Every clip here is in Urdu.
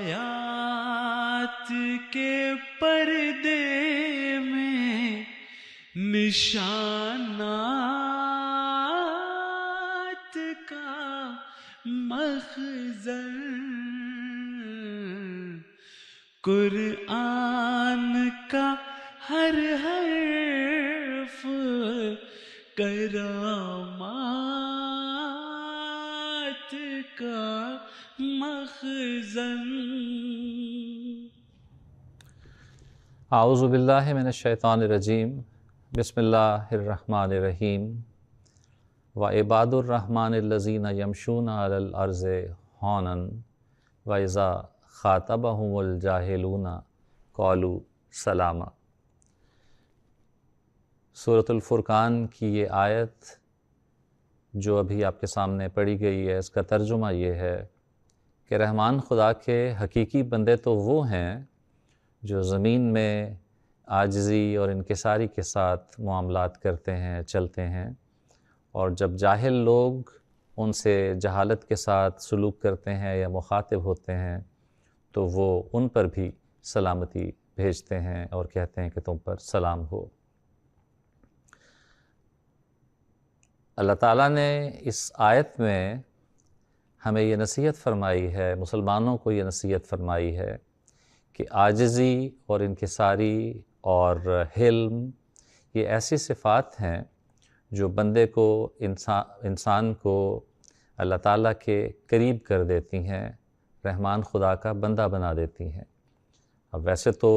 آیات کے پردے میں نشانات کا مخزن، قرآن کا ہر حرف کرامات کا مخزن۔ اعوذ باللہ من الشیطان الرجیم، بسم اللہ الرحمن الرحیم۔ وعباد الرحمن الذین یمشون علی الارض ہونا واذا خاطبهم الجاہلون قالوا سلاما۔ سورۃ الفرقان کی یہ آیت جو ابھی آپ کے سامنے پڑھی گئی ہے، اس کا ترجمہ یہ ہے کہ رحمان خدا کے حقیقی بندے تو وہ ہیں جو زمین میں عاجزی اور انکساری کے ساتھ معاملات کرتے ہیں، چلتے ہیں، اور جب جاہل لوگ ان سے جہالت کے ساتھ سلوک کرتے ہیں یا مخاطب ہوتے ہیں تو وہ ان پر بھی سلامتی بھیجتے ہیں اور کہتے ہیں کہ تم پر سلام ہو۔ اللہ تعالیٰ نے اس آیت میں ہمیں یہ نصیحت فرمائی ہے، مسلمانوں کو یہ نصیحت فرمائی ہے کہ عاجزی اور انکساری اور حلم یہ ایسی صفات ہیں جو بندے کو انسان کو اللہ تعالیٰ کے قریب کر دیتی ہیں، رحمان خدا کا بندہ بنا دیتی ہیں۔ اب ویسے تو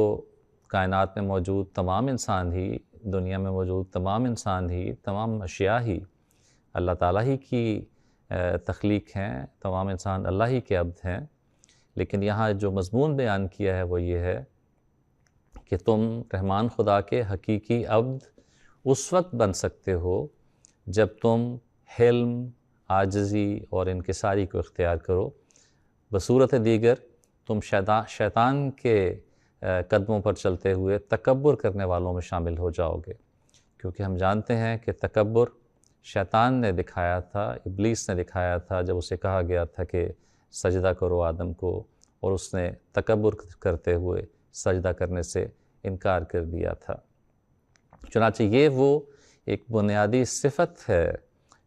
کائنات میں موجود تمام انسان ہی، دنیا میں موجود تمام انسان ہی، تمام اشیاء ہی اللہ تعالیٰ ہی کی تخلیق ہیں، تمام انسان اللہ ہی کے عبد ہیں، لیکن یہاں جو مضمون بیان کیا ہے وہ یہ ہے کہ تم رحمان خدا کے حقیقی عبد اس وقت بن سکتے ہو جب تم حلم، عاجزی اور انکساری کو اختیار کرو، بصورت دیگر تم شیطان کے قدموں پر چلتے ہوئے تکبر کرنے والوں میں شامل ہو جاؤ گے، کیونکہ ہم جانتے ہیں کہ تکبر شیطان نے دکھایا تھا، ابلیس نے دکھایا تھا جب اسے کہا گیا تھا کہ سجدہ کرو آدم کو، اور اس نے تکبر کرتے ہوئے سجدہ کرنے سے انکار کر دیا تھا۔ چنانچہ یہ وہ ایک بنیادی صفت ہے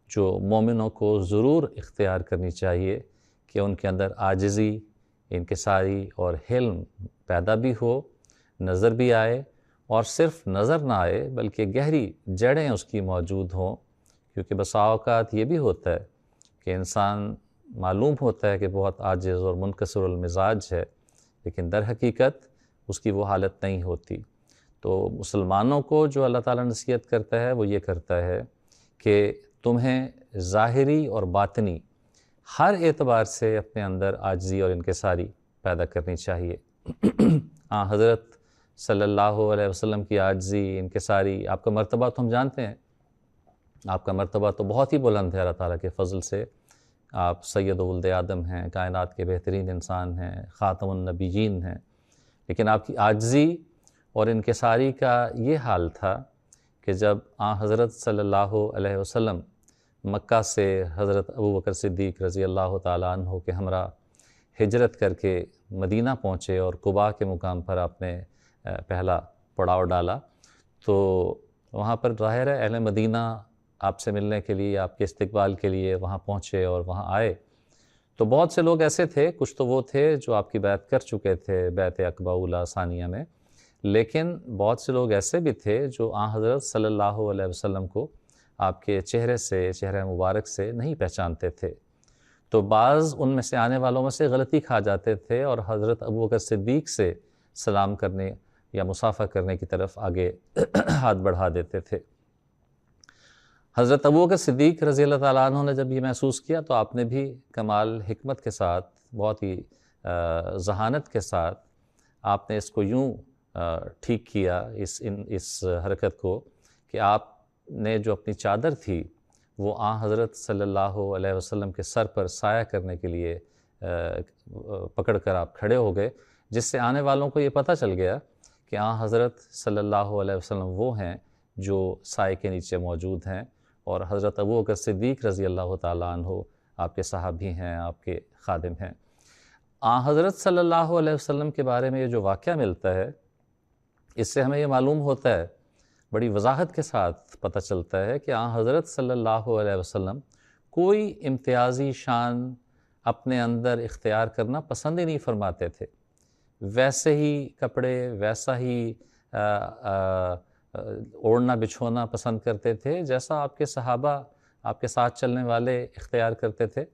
جو مومنوں کو ضرور اختیار کرنی چاہیے کہ ان کے اندر عاجزی، انکساری اور حلم پیدا بھی ہو، نظر بھی آئے، اور صرف نظر نہ آئے بلکہ گہری جڑیں اس کی موجود ہوں، کیونکہ بسا اوقات یہ بھی ہوتا ہے کہ انسان معلوم ہوتا ہے کہ بہت عاجز اور منکسر المزاج ہے، لیکن در حقیقت اس کی وہ حالت نہیں ہوتی۔ تو مسلمانوں کو جو اللہ تعالیٰ نصیحت کرتا ہے وہ یہ کرتا ہے کہ تمہیں ظاہری اور باطنی ہر اعتبار سے اپنے اندر عاجزی اور انکساری پیدا کرنی چاہیے۔ حضرت صلی اللہ علیہ وسلم کی عاجزی، انکساری، آپ کا مرتبہ تو ہم جانتے ہیں، آپ کا مرتبہ تو بہت ہی بلند ہے اللہ تعالیٰ کے فضل سے، آپ سید ولد آدم ہیں، کائنات کے بہترین انسان ہیں، خاتم النبیین ہیں، لیکن آپ کی عاجزی اور انکساری کا یہ حال تھا کہ جب حضرت صلی اللہ علیہ وسلم مکہ سے حضرت ابوبکر صدیق رضی اللہ تعالیٰ عنہ کے ہمراہ ہجرت کر کے مدینہ پہنچے اور قباء کے مقام پر آپ نے پہلا پڑاؤ ڈالا، تو وہاں پر ظاہر ہے اہل مدینہ آپ سے ملنے کے لیے، آپ کے استقبال کے لیے وہاں پہنچے اور وہاں آئے۔ تو بہت سے لوگ ایسے تھے، کچھ تو وہ تھے جو آپ کی بیعت کر چکے تھے بیعت عقبہ اولیٰ ثانیہ میں، لیکن بہت سے لوگ ایسے بھی تھے جو حضرت صلی اللہ علیہ وسلم کو آپ کے چہرے سے، چہرہ مبارک سے نہیں پہچانتے تھے، تو بعض ان میں سے آنے والوں میں سے غلطی کھا جاتے تھے اور حضرت ابوبکر صدیق سے سلام کرنے یا مصافحہ کرنے کی طرف آگے ہاتھ بڑھا دیتے تھے۔ حضرت ابوبکر صدیق رضی اللہ تعالیٰ عنہ نے جب یہ محسوس کیا تو آپ نے بھی کمال حکمت کے ساتھ، بہت ہی ذہانت کے ساتھ آپ نے اس کو یوں ٹھیک کیا، اس حرکت کو، کہ آپ نے جو اپنی چادر تھی وہ حضرت صلی اللہ علیہ وسلم کے سر پر سایہ کرنے کے لیے پکڑ کر آپ کھڑے ہو گئے، جس سے آنے والوں کو یہ پتہ چل گیا کہ حضرت صلی اللہ علیہ وسلم وہ ہیں جو سائے کے نیچے موجود ہیں، اور حضرت ابوبکر صدیق رضی اللہ تعالیٰ عنہ آپ کے صحابی ہیں، آپ کے خادم ہیں۔ حضرت صلی اللہ علیہ وسلم کے بارے میں یہ جو واقعہ ملتا ہے، اس سے ہمیں یہ معلوم ہوتا ہے، بڑی وضاحت کے ساتھ پتہ چلتا ہے کہ حضرت صلی اللہ علیہ وسلم کوئی امتیازی شان اپنے اندر اختیار کرنا پسند ہی نہیں فرماتے تھے. ویسے ہی کپڑے، ویسا ہی اوڑھنا بچھونا پسند کرتے تھے جیسا آپ کے صحابہ، آپ کے ساتھ چلنے والے اختیار کرتے تھے.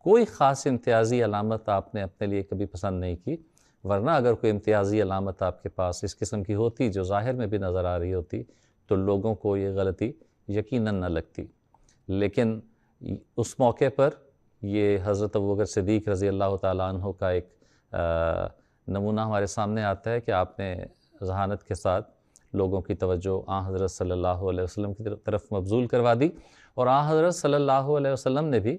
کوئی خاص امتیازی علامت آپ نے اپنے لیے کبھی پسند نہیں کی، ورنہ اگر کوئی امتیازی علامت آپ کے پاس اس قسم کی ہوتی جو ظاہر میں بھی نظر آ رہی ہوتی تو لوگوں کو یہ غلطی یقیناً نہ لگتی. لیکن اس موقع پر یہ حضرت ابوبکر صدیق رضی اللہ تعالیٰ عنہ کا ایک نمونہ ہمارے سامنے آتا ہے کہ آپ نے ذہانت کے ساتھ لوگوں کی توجہ حضرت صلی اللہ علیہ وسلم کی طرف مبذول کروا دی، اور حضرت صلی اللہ علیہ وسلم نے بھی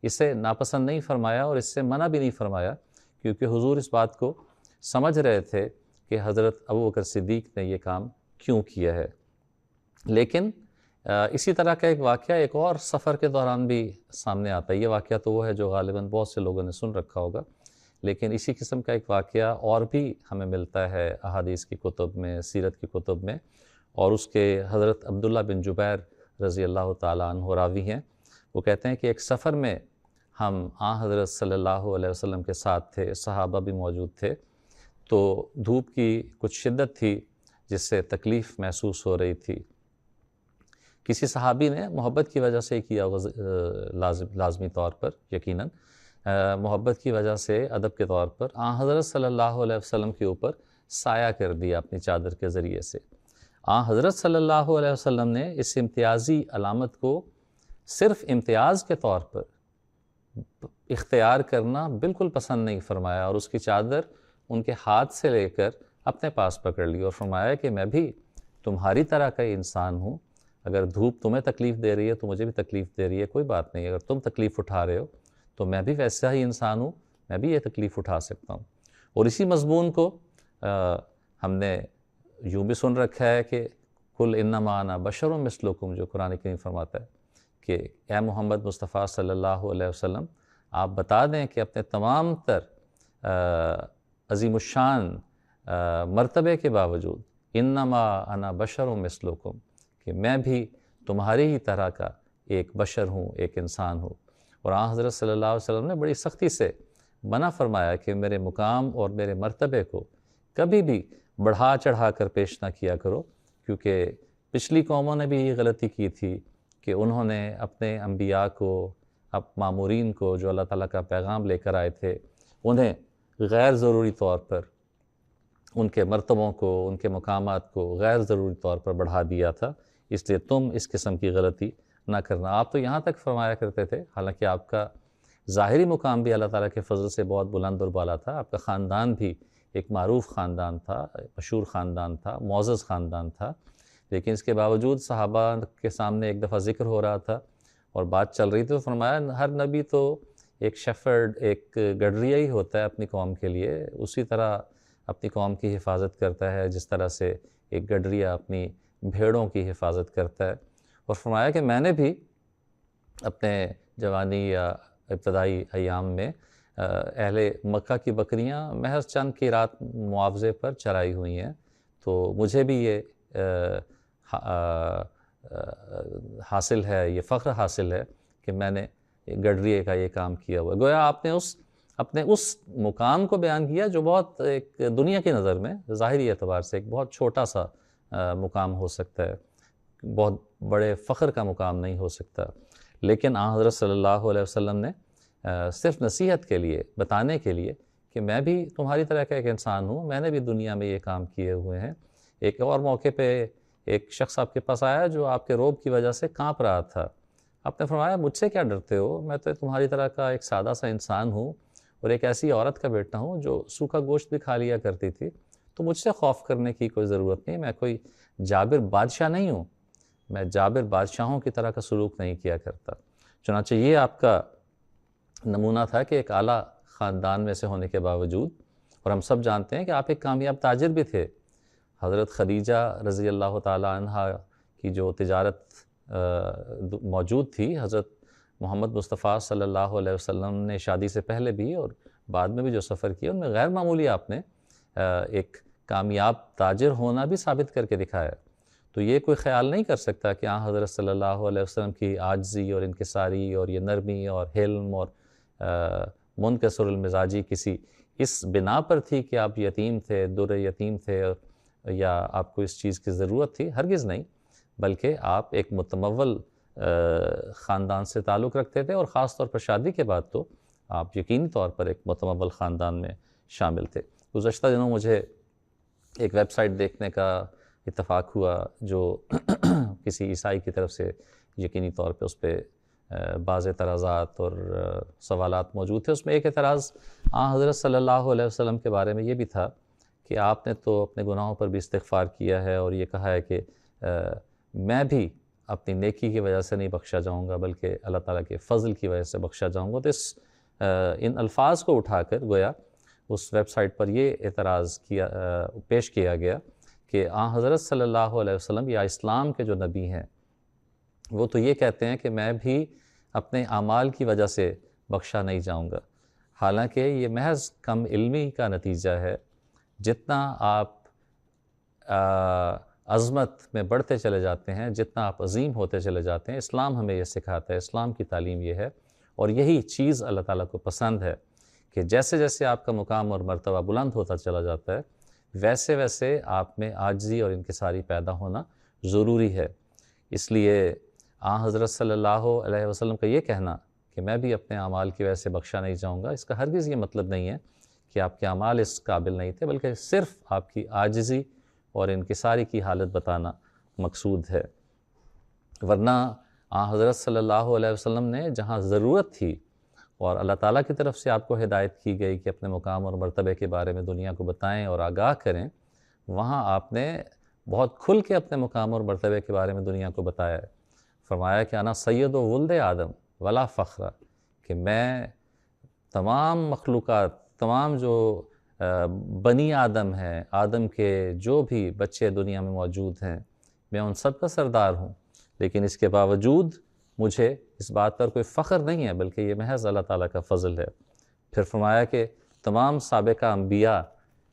اسے ناپسند نہیں فرمایا اور اس سے منع بھی نہیں فرمایا، کیونکہ حضور اس بات کو سمجھ رہے تھے کہ حضرت ابوبکر صدیق نے یہ کام کیوں کیا ہے. لیکن اسی طرح کا ایک واقعہ ایک اور سفر کے دوران بھی سامنے آتا ہے. یہ واقعہ تو وہ ہے جو غالباً بہت سے لوگوں نے سن رکھا ہوگا، لیکن اسی قسم کا ایک واقعہ اور بھی ہمیں ملتا ہے احادیث کی کتب میں، سیرت کی کتب میں، اور اس کے حضرت عبداللہ بن جبیر رضی اللہ تعالیٰ عنہ راوی ہیں. وہ کہتے ہیں کہ ایک سفر میں ہم حضرت صلی اللہ علیہ وسلم کے ساتھ تھے، صحابہ بھی موجود تھے، تو دھوپ کی کچھ شدت تھی جس سے تکلیف محسوس ہو رہی تھی. کسی صحابی نے محبت کی وجہ سے کیا، لازمی طور پر یقیناً محبت کی وجہ سے ادب کے طور پر حضرت صلی اللہ علیہ وسلم کے اوپر سایہ کر دیا اپنی چادر کے ذریعے سے. حضرت صلی اللہ علیہ وسلم نے اس امتیازی علامت کو صرف امتیاز کے طور پر اختیار کرنا بالکل پسند نہیں فرمایا، اور اس کی چادر ان کے ہاتھ سے لے کر اپنے پاس پکڑ لی اور فرمایا کہ میں بھی تمہاری طرح کا انسان ہوں. اگر دھوپ تمہیں تکلیف دے رہی ہے تو مجھے بھی تکلیف دے رہی ہے، کوئی بات نہیں. اگر تم تکلیف اٹھا رہے ہو تو میں بھی ویسا ہی انسان ہوں، میں بھی یہ تکلیف اٹھا سکتا ہوں. اور اسی مضمون کو ہم نے یوں بھی سن رکھا ہے کہ قل انما انا بشر مثلکم، جو قرآن کریم فرماتا ہے کہ اے محمد مصطفیٰ صلی اللہ علیہ وسلم، آپ بتا دیں کہ اپنے تمام تر عظیم الشان مرتبے کے باوجود انما انا بشر مثلکم، کہ میں بھی تمہاری ہی طرح کا ایک بشر ہوں، ایک انسان ہوں. اور حضرت صلی اللہ علیہ وسلم نے بڑی سختی سے منع فرمایا کہ میرے مقام اور میرے مرتبے کو کبھی بھی بڑھا چڑھا کر پیش نہ کیا کرو، کیونکہ پچھلی قوموں نے بھی یہ غلطی کی تھی کہ انہوں نے اپنے انبیاء کو، مامورین کو جو اللہ تعالیٰ کا پیغام لے کر آئے تھے، انہیں غیر ضروری طور پر ان کے مرتبوں کو، ان کے مقامات کو غیر ضروری طور پر بڑھا دیا تھا. اس لیے تم اس قسم کی غلطی نہ کرنا. آپ تو یہاں تک فرمایا کرتے تھے، حالانکہ آپ کا ظاہری مقام بھی اللہ تعالیٰ کے فضل سے بہت بلند اور بالا تھا، آپ کا خاندان بھی ایک معروف خاندان تھا، مشہور خاندان تھا، معزز خاندان تھا، لیکن اس کے باوجود صحابہ کے سامنے ایک دفعہ ذکر ہو رہا تھا اور بات چل رہی تھی تو فرمایا ہر نبی تو ایک شیفرڈ، ایک گڈریا ہی ہوتا ہے اپنی قوم کے لیے، اسی طرح اپنی قوم کی حفاظت کرتا ہے جس طرح سے ایک گڈریا اپنی بھیڑوں کی حفاظت کرتا ہے. اور فرمایا کہ میں نے بھی اپنے جوانی یا ابتدائی ایام میں اہل مکہ کی بکریاں محض چند کی رات معاوضے پر چرائی ہوئی ہیں، تو مجھے بھی یہ حاصل ہے، یہ فخر حاصل ہے کہ میں نے گڈریے کا یہ کام کیا ہوا ہے. گویا آپ نے اپنے اس مقام کو بیان کیا جو بہت ایک دنیا کی نظر میں ظاہری اعتبار سے ایک بہت چھوٹا سا مقام ہو سکتا ہے، بہت بڑے فخر کا مقام نہیں ہو سکتا، لیکن حضرت صلی اللہ علیہ وسلم نے صرف نصیحت کے لیے، بتانے کے لیے کہ میں بھی تمہاری طرح کا ایک انسان ہوں، میں نے بھی دنیا میں یہ کام کیے ہوئے ہیں. ایک اور موقع پہ ایک شخص آپ کے پاس آیا جو آپ کے روب کی وجہ سے کانپ رہا تھا. آپ نے فرمایا مجھ سے کیا ڈرتے ہو، میں تو تمہاری طرح کا ایک سادہ سا انسان ہوں اور ایک ایسی عورت کا بیٹا ہوں جو سوکھا گوشت بھی کھا لیا کرتی تھی، تو مجھ سے خوف کرنے کی کوئی ضرورت نہیں. میں کوئی جابر بادشاہ نہیں ہوں، میں جابر بادشاہوں کی طرح کا سلوک نہیں کیا کرتا. چنانچہ یہ آپ کا نمونہ تھا کہ ایک اعلیٰ خاندان میں سے ہونے کے باوجود، اور ہم سب جانتے ہیں کہ آپ ایک کامیاب تاجر بھی تھے. حضرت خدیجہ رضی اللہ تعالیٰ عنہ کی جو تجارت موجود تھی، حضرت محمد مصطفیٰ صلی اللہ علیہ وسلم نے شادی سے پہلے بھی اور بعد میں بھی جو سفر کیا ان میں غیر معمولی آپ نے ایک کامیاب تاجر ہونا بھی ثابت کر کے دکھایا. تو یہ کوئی خیال نہیں کر سکتا کہ حضرت صلی اللہ علیہ وسلم کی عاجزی اور انکساری اور یہ نرمی اور حلم اور منکسر المزاجی کسی اس بنا پر تھی کہ آپ یتیم تھے، در یتیم تھے، یا آپ کو اس چیز کی ضرورت تھی؟ ہرگز نہیں، بلکہ آپ ایک متمول خاندان سے تعلق رکھتے تھے، اور خاص طور پر شادی کے بعد تو آپ یقینی طور پر ایک متمول خاندان میں شامل تھے. گزشتہ دنوں مجھے ایک ویب سائٹ دیکھنے کا اتفاق ہوا جو کسی عیسائی کی طرف سے یقینی طور پہ اس پہ بعض اعتراضات اور سوالات موجود تھے. اس میں ایک اعتراض حضرت صلی اللہ علیہ وسلم کے بارے میں یہ بھی تھا کہ آپ نے تو اپنے گناہوں پر بھی استغفار کیا ہے اور یہ کہا ہے کہ میں بھی اپنی نیکی کی وجہ سے نہیں بخشا جاؤں گا بلکہ اللہ تعالیٰ کے فضل کی وجہ سے بخشا جاؤں گا. تو ان الفاظ کو اٹھا کر گویا اس ویب سائٹ پر یہ اعتراض پیش کیا گیا کہ حضرت صلی اللہ علیہ وسلم یا اسلام کے جو نبی ہیں وہ تو یہ کہتے ہیں کہ میں بھی اپنے اعمال کی وجہ سے بخشا نہیں جاؤں گا، حالانکہ یہ محض کم علمی کا نتیجہ ہے. جتنا آپ عظمت میں بڑھتے چلے جاتے ہیں، جتنا آپ عظیم ہوتے چلے جاتے ہیں، اسلام ہمیں یہ سکھاتا ہے، اسلام کی تعلیم یہ ہے، اور یہی چیز اللہ تعالیٰ کو پسند ہے کہ جیسے جیسے آپ کا مقام اور مرتبہ بلند ہوتا چلا جاتا ہے ویسے ویسے آپ میں عاجزی اور انکساری پیدا ہونا ضروری ہے. اس لیے حضرت صلی اللہ علیہ وسلم کا یہ کہنا کہ میں بھی اپنے اعمال کی وجہ سے بخشا نہیں جاؤں گا، اس کا ہرگز یہ مطلب نہیں ہے کہ آپ کے اعمال اس قابل نہیں تھے، بلکہ صرف آپ کی عاجزی اور انکساری کی حالت بتانا مقصود ہے. ورنہ حضرت صلی اللہ علیہ وسلم نے جہاں ضرورت تھی اور اللہ تعالیٰ کی طرف سے آپ کو ہدایت کی گئی کہ اپنے مقام اور مرتبے کے بارے میں دنیا کو بتائیں اور آگاہ کریں، وہاں آپ نے بہت کھل کے اپنے مقام اور مرتبے کے بارے میں دنیا کو بتایا ہے. فرمایا کہ انا سید و ولد آدم ولا فخر، کہ میں تمام مخلوقات، تمام جو بنی آدم ہیں، آدم کے جو بھی بچے دنیا میں موجود ہیں، میں ان سب کا سردار ہوں، لیکن اس کے باوجود مجھے اس بات پر کوئی فخر نہیں ہے بلکہ یہ محض اللہ تعالیٰ کا فضل ہے. پھر فرمایا کہ تمام سابقہ انبیاء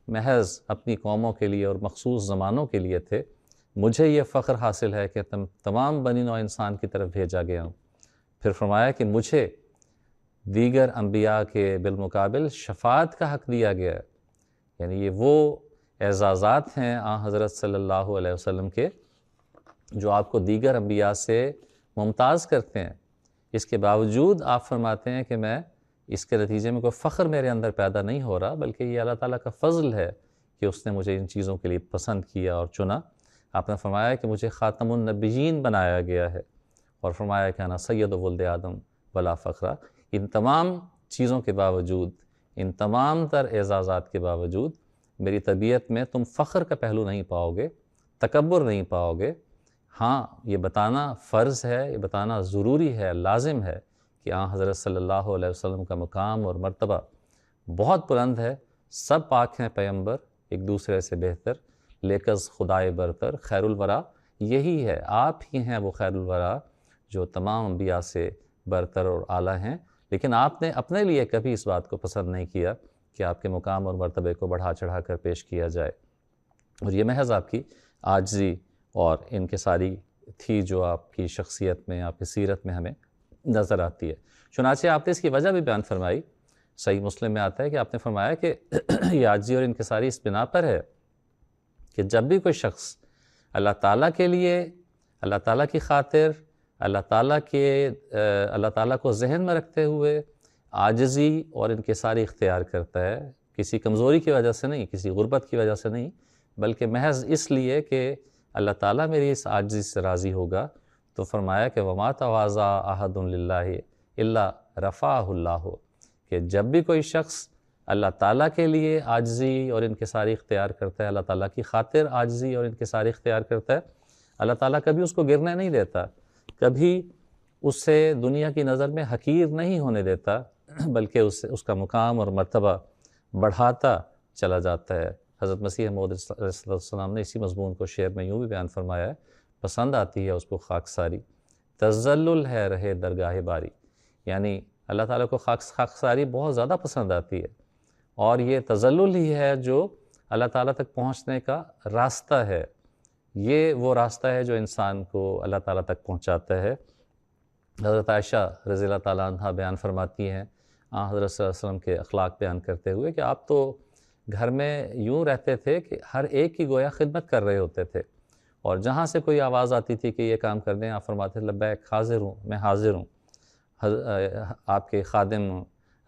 محض اپنی قوموں کے لیے اور مخصوص زمانوں کے لیے تھے، مجھے یہ فخر حاصل ہے کہ تمام بنی نوع انسان کی طرف بھیجا گیا ہوں. پھر فرمایا کہ مجھے دیگر انبیاء کے بالمقابل شفاعت کا حق دیا گیا ہے. یعنی یہ وہ اعزازات ہیں حضرت صلی اللہ علیہ وسلم کے جو آپ کو دیگر انبیاء سے ممتاز کرتے ہیں. اس کے باوجود آپ فرماتے ہیں کہ میں اس کے نتیجے میں کوئی فخر میرے اندر پیدا نہیں ہو رہا بلکہ یہ اللہ تعالیٰ کا فضل ہے کہ اس نے مجھے ان چیزوں کے لیے پسند کیا اور چنا. آپ نے فرمایا کہ مجھے خاتم النبیین بنایا گیا ہے، اور فرمایا کہ انا سید و ولد آدم ولا فخر. ان تمام چیزوں کے باوجود، ان تمام تر اعزازات کے باوجود میری طبیعت میں تم فخر کا پہلو نہیں پاؤ گے، تکبر نہیں پاؤ گے. ہاں، یہ بتانا فرض ہے، یہ بتانا ضروری ہے، لازم ہے کہ حضرت صلی اللہ علیہ وسلم کا مقام اور مرتبہ بہت بلند ہے. سب پاک ہیں پیغمبر، ایک دوسرے سے بہتر، لیکز خدائے برتر، خیر الورا یہی ہے. آپ ہی ہیں وہ خیر الورا جو تمام انبیاء سے برتر اور اعلیٰ ہیں. لیکن آپ نے اپنے لیے کبھی اس بات کو پسند نہیں کیا کہ آپ کے مقام اور مرتبے کو بڑھا چڑھا کر پیش کیا جائے، اور یہ محض آپ کی عاجزی اور انکساری تھی جو آپ کی شخصیت میں، آپ کی سیرت میں ہمیں نظر آتی ہے. چنانچہ آپ نے اس کی وجہ بھی بیان فرمائی. صحیح مسلم میں آتا ہے کہ آپ نے فرمایا کہ یہ عاجزی اور انکساری اس بنا پر ہے کہ جب بھی کوئی شخص اللہ تعالیٰ کے لیے، اللہ تعالیٰ کی خاطر، اللہ تعالیٰ کو ذہن میں رکھتے ہوئے عاجزی اور انکساری اختیار کرتا ہے، کسی کمزوری کی وجہ سے نہیں، کسی غربت کی وجہ سے نہیں، بلکہ محض اس لیے کہ اللہ تعالیٰ میری اس عاجزی سے راضی ہوگا، تو فرمایا کہ وَمَا تَوَاضَعَ أَحَدٌ لِلَّهِ إِلَّا رَفَعَهُ اللَّهُ، کہ جب بھی کوئی شخص اللہ تعالیٰ کے لیے عاجزی اور انکساری اختیار کرتا ہے، اللہ تعالیٰ کی خاطر عاجزی اور انکساری اختیار کرتا ہے، اللہ تعالیٰ کبھی اس کو گرنے نہیں دیتا، کبھی اسے دنیا کی نظر میں حقیر نہیں ہونے دیتا، بلکہ اس کا مقام اور مرتبہ بڑھاتا چلا جاتا ہے. حضرت مسیح موعود علیہ السلام نے اسی مضمون کو شعر میں یوں بھی بیان فرمایا ہے: پسند آتی ہے اس کو خاکساری، تذلل ہے رہے درگاہ باری. یعنی اللہ تعالیٰ کو خاکساری بہت زیادہ پسند آتی ہے. اور یہ تذلل ہی ہے جو اللہ تعالیٰ تک پہنچنے کا راستہ ہے. یہ وہ راستہ ہے جو انسان کو اللہ تعالیٰ تک پہنچاتا ہے. حضرت عائشہ رضی اللہ تعالیٰ عنہ بیان فرماتی ہیں حضرت صلی اللہ علیہ وسلم کے اخلاق بیان کرتے ہوئے کہ آپ تو گھر میں یوں رہتے تھے کہ ہر ایک کی گویا خدمت کر رہے ہوتے تھے، اور جہاں سے کوئی آواز آتی تھی کہ یہ کام کر دیں، آپ فرماتے تھے لبیک، حاضر ہوں، میں حاضر ہوں. آپ کے خادم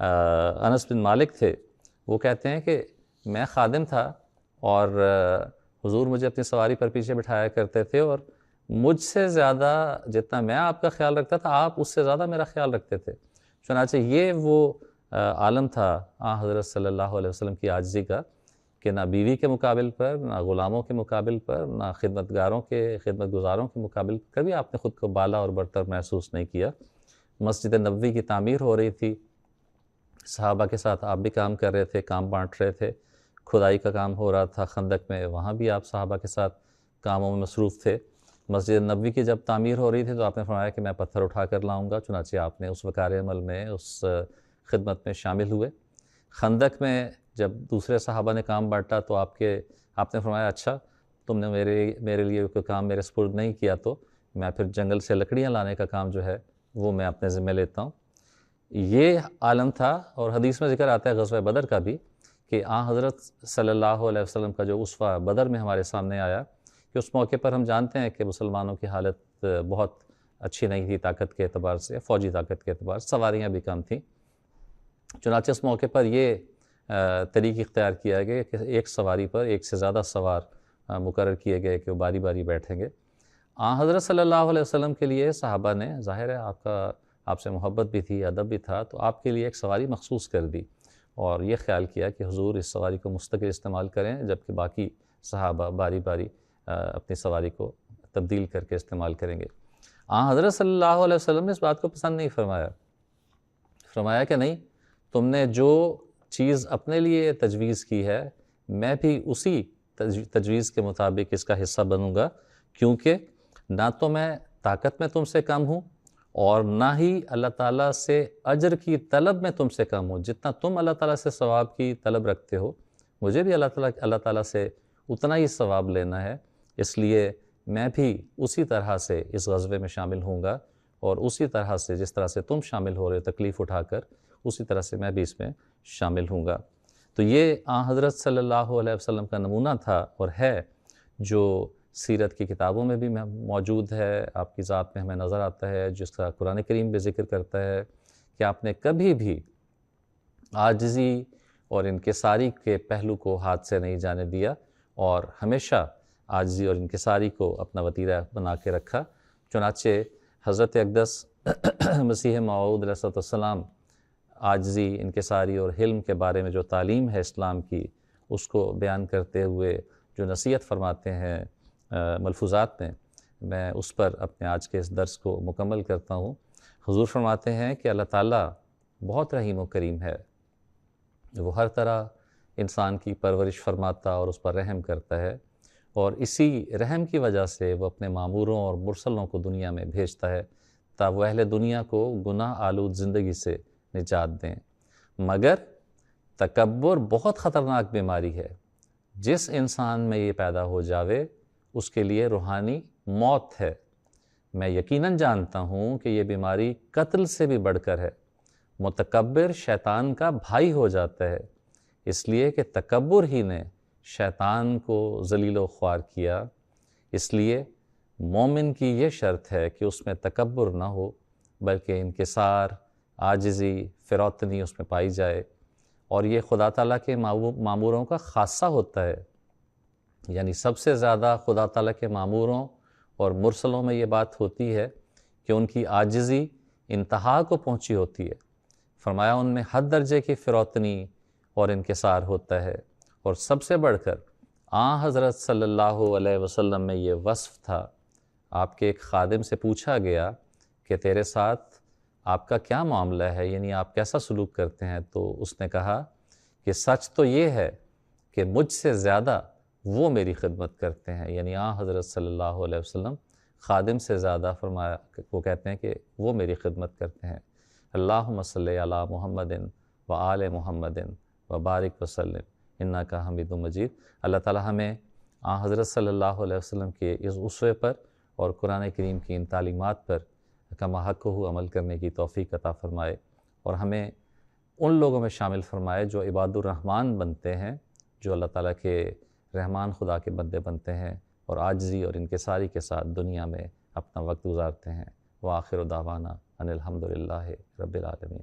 انس بن مالک تھے، وہ کہتے ہیں کہ میں خادم تھا اور حضور مجھے اپنی سواری پر پیچھے بٹھایا کرتے تھے، اور مجھ سے زیادہ جتنا میں آپ کا خیال رکھتا تھا آپ اس سے زیادہ میرا خیال رکھتے تھے. چنانچہ یہ وہ عالم تھا حضرت صلی اللہ علیہ وسلم کی عاجزی کا کہ نہ بیوی کے مقابل پر، نہ غلاموں کے مقابل پر، نہ خدمت گزاروں کے مقابل کبھی آپ نے خود کو بالا اور برتر محسوس نہیں کیا. مسجد نبوی کی تعمیر ہو رہی تھی، صحابہ کے ساتھ آپ بھی کام کر رہے تھے، کام بانٹ رہے تھے. کھدائی کا کام ہو رہا تھا خندق میں، وہاں بھی آپ صحابہ کے ساتھ کاموں میں مصروف تھے. مسجد نبوی کی جب تعمیر ہو رہی تھی تو آپ نے فرمایا کہ میں پتھر اٹھا کر لاؤں گا، چنانچہ آپ نے اس وقار عمل میں، اس خدمت میں شامل ہوئے. خندق میں جب دوسرے صحابہ نے کام بانٹا تو آپ نے فرمایا اچھا تم نے میرے لیے کوئی کام میرے سپرد نہیں کیا تو میں پھر جنگل سے لکڑیاں لانے کا کام جو ہے وہ میں اپنے ذمہ لیتا ہوں. یہ عالم تھا. اور حدیث میں ذکر آتا ہے غزوہ بدر کا بھی کہ حضرت صلی اللہ علیہ وسلم کا جو اسوہ بدر میں ہمارے سامنے آیا کہ اس موقع پر ہم جانتے ہیں کہ مسلمانوں کی حالت بہت اچھی نہیں تھی طاقت کے اعتبار سے، فوجی طاقت کے اعتبار سے، سواریاں بھی کم تھیں. چنانچہ اس موقع پر یہ طریق اختیار کیا گیا کہ ایک سواری پر ایک سے زیادہ سوار مقرر کیے گئے کہ وہ باری باری بیٹھیں گے. حضرت صلی اللہ علیہ وسلم کے لیے صحابہ نے، ظاہر ہے آپ سے محبت بھی تھی، ادب بھی تھا، تو آپ کے لیے ایک سواری مخصوص کر دی اور یہ خیال کیا کہ حضور اس سواری کو مستقل استعمال کریں جبکہ باقی صحابہ باری باری اپنی سواری کو تبدیل کر کے استعمال کریں گے. حضرت صلی اللہ علیہ وسلم نے اس بات کو پسند نہیں فرمایا کہ نہیں، تم نے جو چیز اپنے لیے تجویز کی ہے میں بھی اسی تجویز کے مطابق اس کا حصہ بنوں گا، کیونکہ نہ تو میں طاقت میں تم سے کم ہوں اور نہ ہی اللہ تعالیٰ سے اجر کی طلب میں تم سے کم ہوں. جتنا تم اللہ تعالیٰ سے ثواب کی طلب رکھتے ہو مجھے بھی اللہ تعالیٰ سے اتنا ہی ثواب لینا ہے، اس لیے میں بھی اسی طرح سے اس غزوے میں شامل ہوں گا اور اسی طرح سے جس طرح سے تم شامل ہو رہے تکلیف اٹھا کر اسی طرح سے میں بھی اس میں شامل ہوں گا. تو یہ حضرت صلی اللہ علیہ وسلم کا نمونہ تھا اور ہے جو سیرت کی کتابوں میں بھی موجود ہے، آپ کی ذات میں ہمیں نظر آتا ہے، جس کا قرآن کریم بھی ذکر کرتا ہے کہ آپ نے کبھی بھی عاجزی اور انکساری کے پہلو کو ہاتھ سے نہیں جانے دیا اور ہمیشہ عاجزی اور انکساری کو اپنا وتیرہ بنا کے رکھا. چنانچہ حضرت اقدس مسیح موعود علیہ السلام عاجزی، انکساری اور حلم کے بارے میں جو تعلیم ہے اسلام کی، اس کو بیان کرتے ہوئے جو نصیحت فرماتے ہیں ملفوظات میں اس پر اپنے آج کے اس درس کو مکمل کرتا ہوں. حضور فرماتے ہیں کہ اللہ تعالیٰ بہت رحیم و کریم ہے، وہ ہر طرح انسان کی پرورش فرماتا اور اس پر رحم کرتا ہے، اور اسی رحم کی وجہ سے وہ اپنے ماموروں اور مرسلوں کو دنیا میں بھیجتا ہے تاکہ وہ اہل دنیا کو گناہ آلود زندگی سے نجات دیں. مگر تکبر بہت خطرناک بیماری ہے. جس انسان میں یہ پیدا ہو جاوے اس کے لیے روحانی موت ہے. میں یقیناً جانتا ہوں کہ یہ بیماری قتل سے بھی بڑھ کر ہے. متکبر شیطان کا بھائی ہو جاتا ہے، اس لیے کہ تکبر ہی نے شیطان کو ذلیل و خوار کیا. اس لیے مومن کی یہ شرط ہے کہ اس میں تکبر نہ ہو بلکہ انکسار، عاجزی، فروتنی اس میں پائی جائے، اور یہ خدا تعالیٰ کے ماموروں کا خاصہ ہوتا ہے. یعنی سب سے زیادہ خدا تعالیٰ کے ماموروں اور مرسلوں میں یہ بات ہوتی ہے کہ ان کی عاجزی انتہا کو پہنچی ہوتی ہے. فرمایا ان میں حد درجے کی فروتنی اور انکسار ہوتا ہے، اور سب سے بڑھ کر حضرت صلی اللہ علیہ وسلم میں یہ وصف تھا. آپ کے ایک خادم سے پوچھا گیا کہ تیرے ساتھ آپ کا کیا معاملہ ہے، یعنی آپ کیسا سلوک کرتے ہیں؟ تو اس نے کہا کہ سچ تو یہ ہے کہ مجھ سے زیادہ وہ میری خدمت کرتے ہیں. یعنی حضرت صلی اللہ علیہ وسلم خادم سے زیادہ، فرمایا وہ کہتے ہیں کہ وہ میری خدمت کرتے ہیں. اللہم صلی علی محمد و آل محمد وبارک وسلم انکا حمید مجید۔ اللہ تعالی ہمیں حضرت صلی اللہ علیہ وسلم کے اس اسوے پر اور قرآن کریم کی ان تعلیمات پر کما حق ہو عمل کرنے کی توفیق عطا فرمائے، اور ہمیں ان لوگوں میں شامل فرمائے جو عباد الرحمن بنتے ہیں، جو اللہ تعالیٰ کے رحمان خدا کے بندے بنتے ہیں اور عاجزی اور انکساری کے ساتھ دنیا میں اپنا وقت گزارتے ہیں۔ وآخر دعوانا ان الحمد للہ رب العالمین۔